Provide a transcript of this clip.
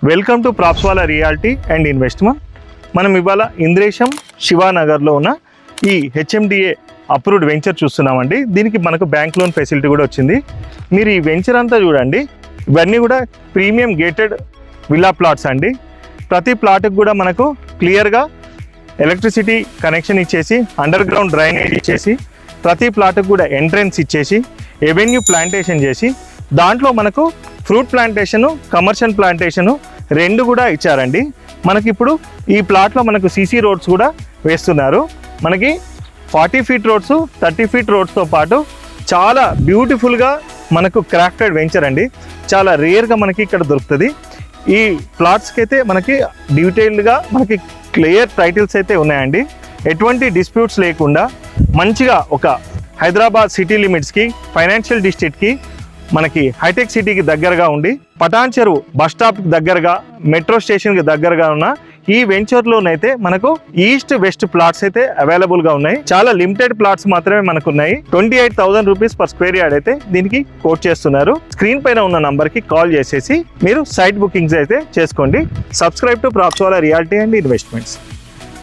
Welcome to Propswala reality and investment. మనం ఇవాళ ఇంద్రేశం శివానగర్లో ఉన్న ఈ హెచ్ఎండిఏ అప్రూవ్డ్ వెంచర్ చూస్తున్నామండి. దీనికి మనకు బ్యాంక్ లోన్ ఫెసిలిటీ కూడా వచ్చింది. మీరు ఈ వెంచర్ అంతా చూడండి, ఇవన్నీ కూడా ప్రీమియం గేటెడ్ విల్లా ప్లాట్స్ అండి. ప్రతి ప్లాట్కి కూడా మనకు క్లియర్గా ఎలక్ట్రిసిటీ కనెక్షన్ ఇచ్చేసి, అండర్ గ్రౌండ్ డ్రైనేజ్ ఇచ్చేసి, ప్రతి ప్లాట్కి కూడా ఎంట్రన్స్ ఇచ్చేసి, ఎవెన్యూ ప్లాంటేషన్ చేసి, దాంట్లో మనకు ఫ్రూట్ ప్లాంటేషను, కమర్షియల్ ప్లాంటేషను రెండు కూడా ఇచ్చారండి. మనకి ఇప్పుడు ఈ ప్లాట్లో మనకు సీసీ రోడ్స్ కూడా వేస్తున్నారు. మనకి 40 ఫీట్ రోడ్స్, 30 ఫీట్ రోడ్స్తో పాటు చాలా బ్యూటిఫుల్గా మనకు క్రాఫ్టెడ్ వెంచర్ అండి. చాలా రేర్గా మనకి ఇక్కడ దొరుకుతుంది. ఈ ప్లాట్స్కి అయితే మనకి డీటెయిల్డ్గా మనకి క్లియర్ టైటిల్స్ అయితే ఉన్నాయండి. ఎటువంటి డిస్ప్యూట్స్ లేకుండా మంచిగా ఒక హైదరాబాద్ సిటీ లిమిట్స్కి, ఫైనాన్షియల్ డిస్ట్రిక్ట్కి, మనకి హైటెక్ సిటీకి దగ్గరగా ఉండి, పటాన్ చెరువు బస్ స్టాప్కి దగ్గరగా, మెట్రో స్టేషన్కి దగ్గరగా ఉన్న ఈ వెంచర్లోనైతే మనకు ఈస్ట్ వెస్ట్ ప్లాట్స్ అయితే అవైలబుల్గా ఉన్నాయి. చాలా లిమిటెడ్ ప్లాట్స్ మాత్రమే మనకు ఉన్నాయి. 28,000 రూపీస్ పర్ స్క్వేర్ యార్డ్ అయితే దీనికి కోట్ చేస్తున్నారు. స్క్రీన్ పైన ఉన్న నంబర్కి కాల్ చేసేసి మీరు సైట్ బుకింగ్స్ అయితే చేసుకోండి. Subscribe to Propswala reality and investments.